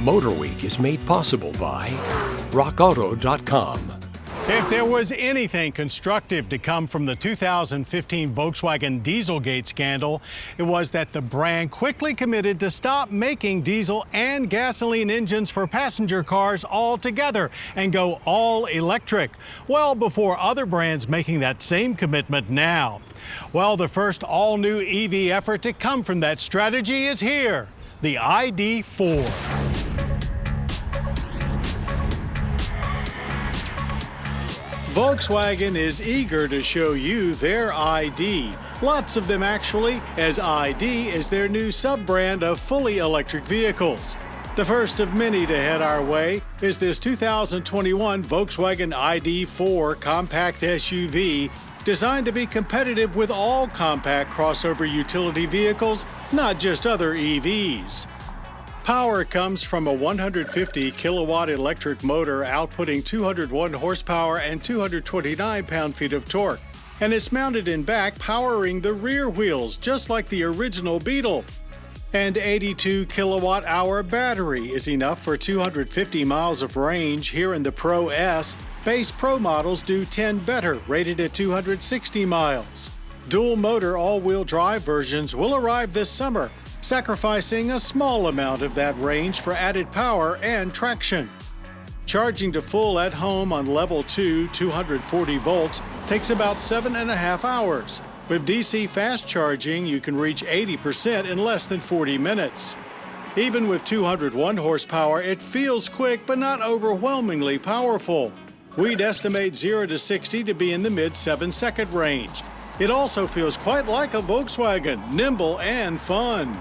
MotorWeek is made possible by RockAuto.com. If there was anything constructive to come from the 2015 Volkswagen Dieselgate scandal, it was that the brand quickly committed to stop making diesel and gasoline engines for passenger cars altogether and go all electric, well before other brands making that same commitment now. Well, the first all-new EV effort to come from that strategy is here, the ID.4. Volkswagen is eager to show you their ID. Lots of them actually, as ID is their new sub-brand of fully electric vehicles. The first of many to head our way is this 2021 Volkswagen ID.4 compact SUV, designed to be competitive with all compact crossover utility vehicles, not just other EVs. Power comes from a 150 kilowatt electric motor outputting 201 horsepower and 229 pound-feet of torque, and it's mounted in back, powering the rear wheels just like the original Beetle. And 82 kilowatt hour battery is enough for 250 miles of range here in the Pro S. Base Pro models do 10 better, rated at 260 miles. Dual motor all-wheel drive versions will arrive this summer, sacrificing a small amount of that range for added power and traction. Charging to full at home on level 2, 240 volts, takes about 7.5 hours. With DC fast charging, you can reach 80% in less than 40 minutes. Even with 201 horsepower, it feels quick but not overwhelmingly powerful. We'd estimate 0 to 60 to be in the mid 7-second range. It also feels quite like a Volkswagen, nimble and fun.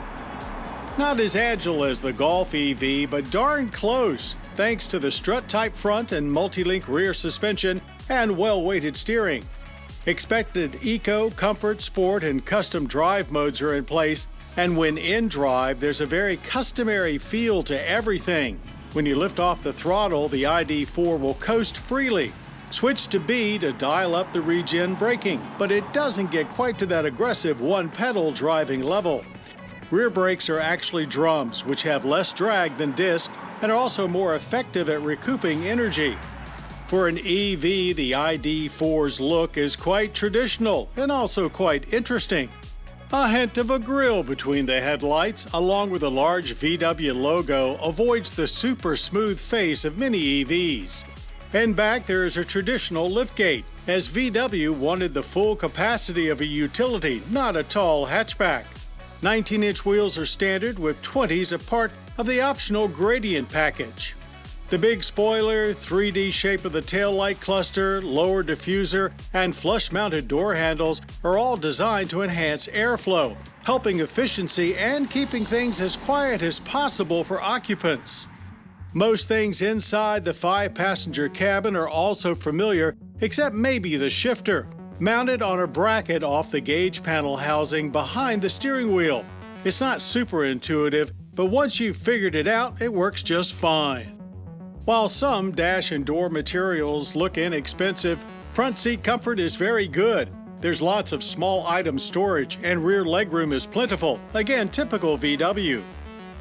Not as agile as the Golf EV, but darn close, thanks to the strut-type front and multi-link rear suspension and well-weighted steering. Expected eco, comfort, sport, and custom drive modes are in place, and when in drive, there's a very customary feel to everything. When you lift off the throttle, the ID.4 will coast freely. Switch to B to dial up the regen braking, but it doesn't get quite to that aggressive one-pedal driving level. Rear brakes are actually drums, which have less drag than disc and are also more effective at recouping energy. For an EV, the ID.4's look is quite traditional and also quite interesting. A hint of a grille between the headlights, along with a large VW logo, avoids the super smooth face of many EVs. In back, there is a traditional liftgate, as VW wanted the full capacity of a utility, not a tall hatchback. 19-inch wheels are standard, with 20s a part of the optional gradient package. The big spoiler, 3D shape of the taillight cluster, lower diffuser, and flush-mounted door handles are all designed to enhance airflow, helping efficiency and keeping things as quiet as possible for occupants. Most things inside the 5-passenger cabin are also familiar, except maybe the shifter, mounted on a bracket off the gauge panel housing behind the steering wheel. It's not super intuitive, but once you've figured it out, it works just fine. While some dash and door materials look inexpensive, front seat comfort is very good. There's lots of small item storage and rear legroom is plentiful, again typical VW.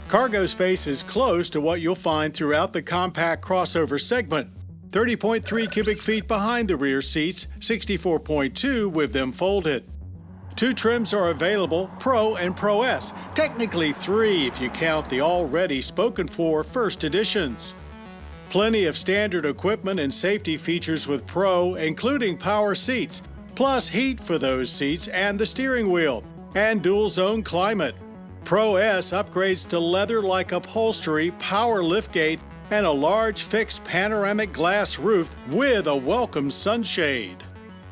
Cargo space is close to what you'll find throughout the compact crossover segment. 30.3 cubic feet behind the rear seats, 64.2 with them folded. 2 trims are available, Pro and Pro S, technically 3 if you count the already spoken for first editions. Plenty of standard equipment and safety features with Pro, including power seats, plus heat for those seats and the steering wheel, and dual-zone climate. Pro S upgrades to leather-like upholstery, power liftgate, and a large fixed panoramic glass roof with a welcome sunshade.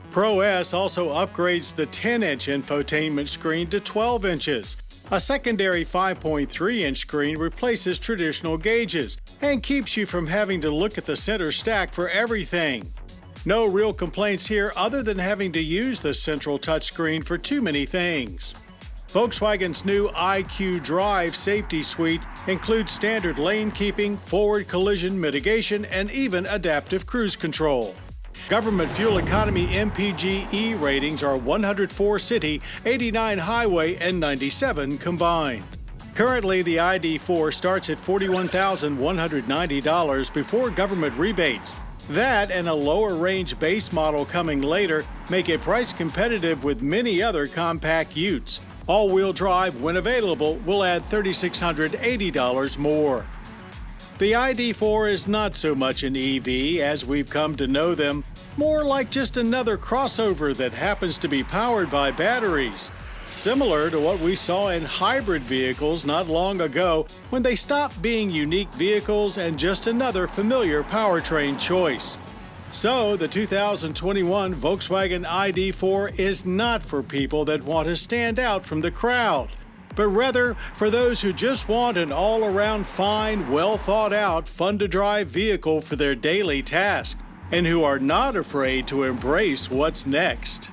Pro S also upgrades the 10-inch infotainment screen to 12 inches. A secondary 5.3-inch screen replaces traditional gauges and keeps you from having to look at the center stack for everything. No real complaints here other than having to use the central touchscreen for too many things. Volkswagen's new IQ Drive safety suite includes standard lane keeping, forward collision mitigation, and even adaptive cruise control. Government fuel economy MPG-E ratings are 104 city, 89 highway, and 97 combined. Currently, the ID.4 starts at $41,190 before government rebates. That and a lower range base model coming later make it price competitive with many other compact utes. All-wheel drive, when available, will add $3,680 more. The ID.4 is not so much an EV as we've come to know them, more like just another crossover that happens to be powered by batteries. Similar to what we saw in hybrid vehicles not long ago when they stopped being unique vehicles and just another familiar powertrain choice. So, the 2021 Volkswagen ID.4 is not for people that want to stand out from the crowd, but rather for those who just want an all-around fine, well-thought-out, fun-to-drive vehicle for their daily task, and who are not afraid to embrace what's next.